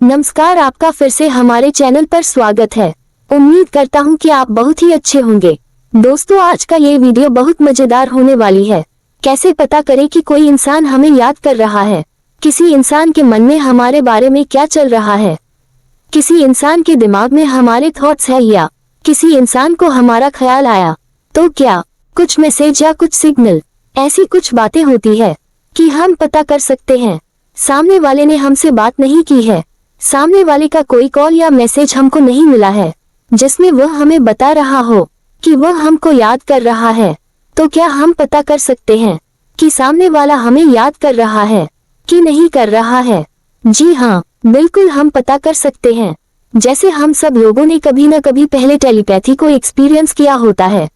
नमस्कार, आपका फिर से हमारे चैनल पर स्वागत है। उम्मीद करता हूँ कि आप बहुत ही अच्छे होंगे। दोस्तों, आज का ये वीडियो बहुत मजेदार होने वाली है। कैसे पता करें कि कोई इंसान हमें याद कर रहा है? किसी इंसान के मन में हमारे बारे में क्या चल रहा है? किसी इंसान के दिमाग में हमारे थॉट्स है या किसी इंसान को हमारा ख्याल आया तो क्या कुछ मैसेज या कुछ सिग्नल, ऐसी कुछ बातें होती है कि हम पता कर सकते हैं सामने वाले ने हमसे बात नहीं की है, सामने वाले का कोई कॉल या मैसेज हमको नहीं मिला है जिसमें वह हमें बता रहा हो कि वह हमको याद कर रहा है। तो क्या हम पता कर सकते हैं कि सामने वाला हमें याद कर रहा है कि नहीं कर रहा है? जी हाँ, बिल्कुल हम पता कर सकते हैं। जैसे हम सब लोगों ने कभी न कभी पहले टेलीपैथी को एक्सपीरियंस किया होता है,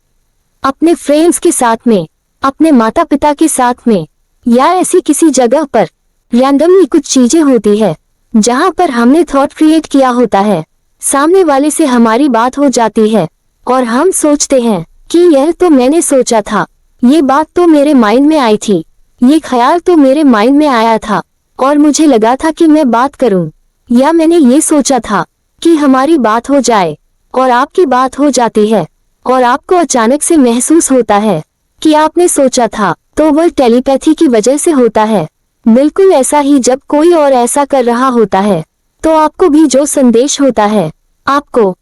अपने फ्रेंड्स के साथ में, अपने माता पिता के साथ में, या ऐसी किसी जगह पर रैंडमली कुछ चीजें होती है जहां पर हमने थॉट क्रिएट किया होता है, सामने वाले से हमारी बात हो जाती है और हम सोचते हैं कि यह तो मैंने सोचा था, ये बात तो मेरे माइंड में आई थी, ये ख्याल तो मेरे माइंड में आया था और मुझे लगा था कि मैं बात करूं, या मैंने ये सोचा था कि हमारी बात हो जाए और आपकी बात हो जाती है और आपको अचानक से महसूस होता है कि आपने सोचा था। तो वह टेलीपैथी की वजह से होता है। बिल्कुल ऐसा ही जब कोई और ऐसा कर रहा होता है तो आपको भी जो संदेश होता है, आपको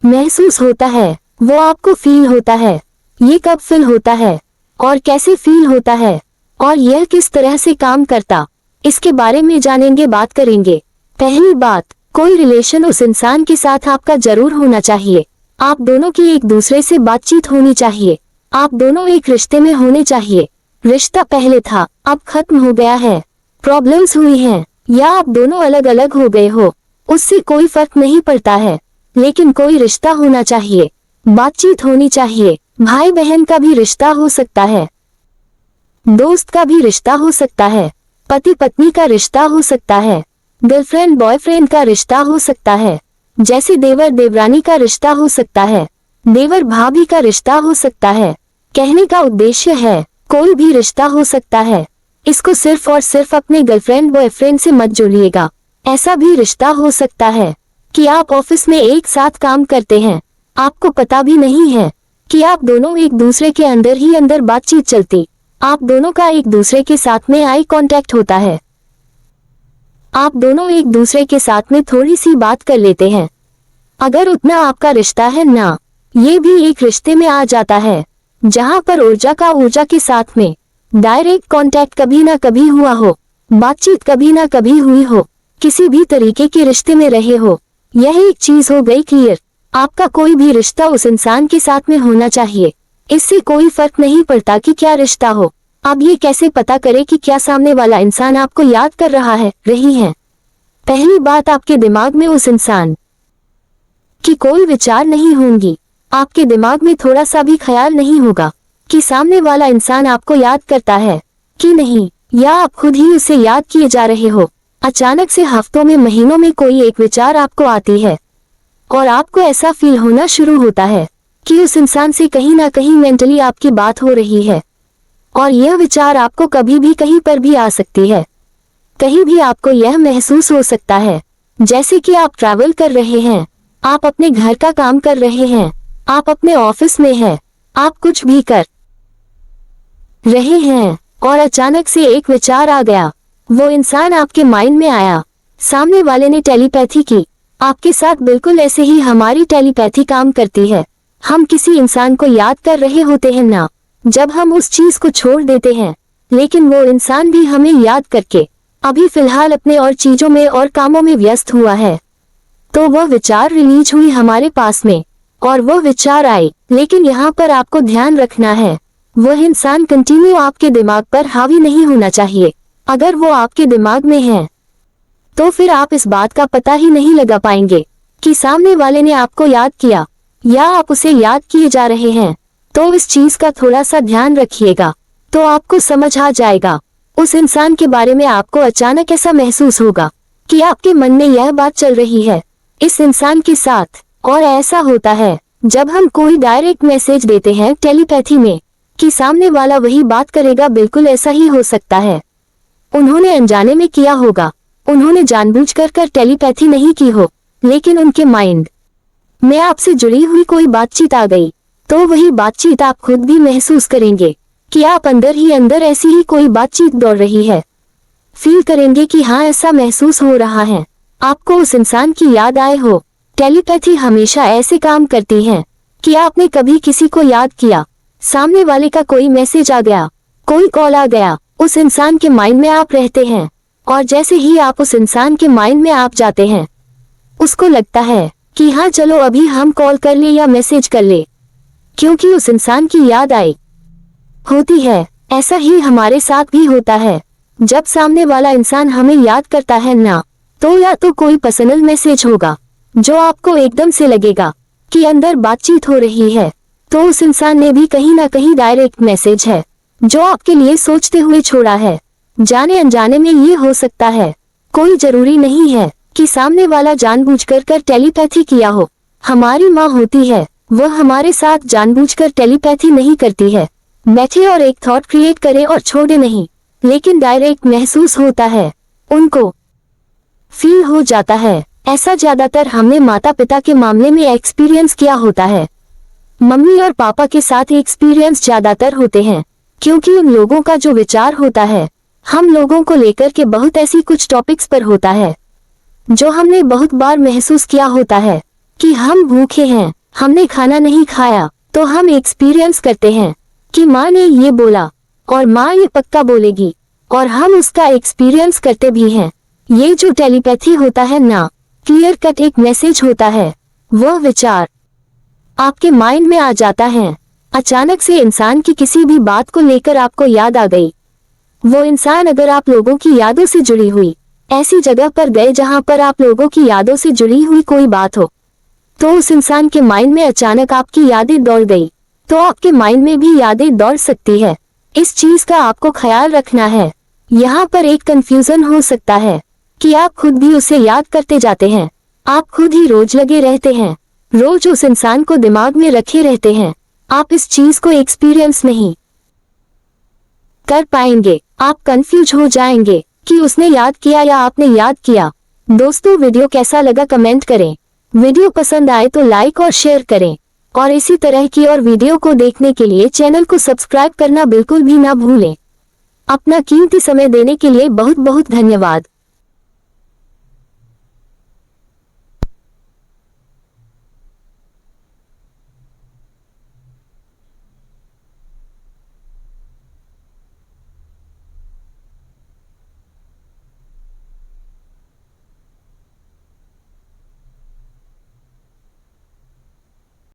महसूस होता है, वो आपको फील होता है। ये कब फील होता है और कैसे फील होता है और यह किस तरह से काम करता, इसके बारे में जानेंगे, बात करेंगे। पहली बात, कोई रिलेशन उस इंसान के साथ आपका जरूर होना चाहिए। आप दोनों की एक दूसरे से बातचीत होनी चाहिए, आप दोनों एक रिश्ते में होने चाहिए। रिश्ता पहले था, अब खत्म हो गया है, प्रॉब्लम्स हुई हैं, या आप दोनों अलग अलग हो गए हो, उससे कोई फर्क नहीं पड़ता है, लेकिन कोई रिश्ता होना चाहिए, बातचीत होनी चाहिए। भाई बहन का भी रिश्ता हो सकता है, दोस्त का भी रिश्ता हो सकता है, पति पत्नी का रिश्ता हो सकता है, गर्लफ्रेंड बॉयफ्रेंड का रिश्ता हो सकता है, जैसे देवर देवरानी का रिश्ता हो सकता है, देवर भाभी का रिश्ता हो सकता है। कहने का उद्देश्य है, कोई भी रिश्ता हो सकता है। इसको सिर्फ और सिर्फ अपने गर्लफ्रेंड बॉयफ्रेंड से मत जोड़िएगा। ऐसा भी रिश्ता हो सकता है कि आप ऑफिस में एक साथ काम करते हैं, आपको पता भी नहीं है कि आप दोनों एक दूसरे के अंदर ही अंदर बातचीत चलती, आप दोनों का एक दूसरे के साथ में आई कांटेक्ट होता है, आप दोनों एक दूसरे के साथ में थोड़ी सी बात कर लेते हैं। अगर उतना आपका रिश्ता है ना, ये भी एक रिश्ते में आ जाता है जहां पर ऊर्जा का ऊर्जा के साथ में डायरेक्ट कांटेक्ट कभी ना कभी हुआ हो, बातचीत कभी ना कभी हुई हो, किसी भी तरीके के रिश्ते में रहे हो। यह एक चीज हो गई क्लियर। आपका कोई भी रिश्ता उस इंसान के साथ में होना चाहिए। इससे कोई फर्क नहीं पड़ता कि क्या रिश्ता हो। अब ये कैसे पता करें कि क्या सामने वाला इंसान आपको याद कर रहा है, रही है? पहली बात, आपके दिमाग में उस इंसान की कोई विचार नहीं होंगी, आपके दिमाग में थोड़ा सा भी ख्याल नहीं होगा कि सामने वाला इंसान आपको याद करता है कि नहीं, या आप खुद ही उसे याद किए जा रहे हो। अचानक से हफ्तों में, महीनों में कोई एक विचार आपको आती है और आपको ऐसा फील होना शुरू होता है कि उस इंसान से कहीं ना कहीं मेंटली आपकी बात हो रही है, और यह विचार आपको कभी भी कहीं पर भी आ सकती है। कहीं भी आपको यह महसूस हो सकता है जैसे कि आप ट्रैवल कर रहे हैं, आप अपने घर का काम कर रहे हैं, आप अपने ऑफिस में हैं, आप कुछ भी कर रहे हैं और अचानक से एक विचार आ गया, वो इंसान आपके माइंड में आया, सामने वाले ने टेलीपैथी की आपके साथ। बिल्कुल ऐसे ही हमारी टेलीपैथी काम करती है। हम किसी इंसान को याद कर रहे होते हैं ना, जब हम उस चीज को छोड़ देते हैं, लेकिन वो इंसान भी हमें याद करके अभी फिलहाल अपने और चीजों में और कामों में व्यस्त हुआ है, तो वह विचार रिलीज हुई हमारे पास में और वो विचार आई। लेकिन यहाँ पर आपको ध्यान रखना है, वह इंसान कंटिन्यू आपके दिमाग पर हावी नहीं होना चाहिए। अगर वो आपके दिमाग में है तो फिर आप इस बात का पता ही नहीं लगा पाएंगे कि सामने वाले ने आपको याद किया या आप उसे याद किए जा रहे हैं। तो इस चीज का थोड़ा सा ध्यान रखिएगा, तो आपको समझ आ जाएगा। उस इंसान के बारे में आपको अचानक ऐसा महसूस होगा कि आपके मन में यह बात चल रही है इस इंसान के साथ। और ऐसा होता है जब हम कोई डायरेक्ट मैसेज देते हैं टेलीपैथी में कि सामने वाला वही बात करेगा, बिल्कुल ऐसा ही हो सकता है। उन्होंने अनजाने में किया होगा, उन्होंने जानबूझकर टेलीपैथी नहीं की हो, लेकिन उनके माइंड में आपसे जुड़ी हुई कोई बातचीत आ गई, तो वही बातचीत आप खुद भी महसूस करेंगे कि आप अंदर ही अंदर ऐसी ही कोई बातचीत दौड़ रही है। फील करेंगे कि हाँ, ऐसा महसूस हो रहा है। आपको उस इंसान की याद आए हो। टेलीपैथी हमेशा ऐसे काम करती है कि आपने कभी किसी को याद किया, सामने वाले का कोई मैसेज आ गया, कोई कॉल आ गया, उस इंसान के माइंड में आप रहते हैं, और जैसे ही आप उस इंसान के माइंड में आप जाते हैं, उसको लगता है कि हाँ चलो अभी हम कॉल कर ले या मैसेज कर ले, क्योंकि उस इंसान की याद आई होती है। ऐसा ही हमारे साथ भी होता है। जब सामने वाला इंसान हमें याद करता है ना, तो या तो कोई पर्सनल मैसेज होगा जो आपको एकदम से लगेगा कि अंदर बातचीत हो रही है, तो उस इंसान ने भी कहीं ना कहीं डायरेक्ट मैसेज है जो आपके लिए सोचते हुए छोड़ा है। जाने अनजाने में ये हो सकता है। कोई जरूरी नहीं है कि सामने वाला जानबूझकर टेलीपैथी किया हो। हमारी माँ होती है, वह हमारे साथ जानबूझकर टेलीपैथी नहीं करती है। बैठे और एक थॉट क्रिएट करे और छोड़े नहीं, लेकिन डायरेक्ट महसूस होता है, उनको फील हो जाता है। ऐसा ज्यादातर हमने माता पिता के मामले में एक्सपीरियंस किया होता है। मम्मी और पापा के साथ एक्सपीरियंस ज्यादातर होते हैं, क्योंकि उन लोगों का जो विचार होता है हम लोगों को लेकर के बहुत ऐसी कुछ टॉपिक्स पर होता है जो हमने बहुत बार महसूस किया होता है कि हम भूखे हैं, हमने खाना नहीं खाया, तो हम एक्सपीरियंस करते हैं कि माँ ने ये बोला और माँ ये पक्का बोलेगी, और हम उसका एक्सपीरियंस करते भी हैं। ये जो टेलीपैथी होता है ना, क्लियर कट एक मैसेज होता है, वह विचार आपके माइंड में आ जाता है। अचानक से इंसान की किसी भी बात को लेकर आपको याद आ गई। वो इंसान अगर आप लोगों की यादों से जुड़ी हुई ऐसी जगह पर गए जहां पर आप लोगों की यादों से जुड़ी हुई कोई बात हो, तो उस इंसान के माइंड में अचानक आपकी यादें दौड़ गई, तो आपके माइंड में भी यादें दौड़ सकती है। इस चीज का आपको ख्याल रखना है। यहाँ पर एक कंफ्यूजन हो सकता है कि आप खुद भी उसे याद करते जाते हैं, आप खुद ही रोज लगे रहते हैं, रोज उस इंसान को दिमाग में रखे रहते हैं। आप इस चीज को एक्सपीरियंस नहीं कर पाएंगे। आप कंफ्यूज हो जाएंगे कि उसने याद किया या आपने याद किया। दोस्तों, वीडियो कैसा लगा कमेंट करें। वीडियो पसंद आए तो लाइक और शेयर करें, और इसी तरह की और वीडियो को देखने के लिए चैनल को सब्सक्राइब करना बिल्कुल भी ना भूलें। अपना कीमती समय देने के लिए बहुत बहुत धन्यवाद।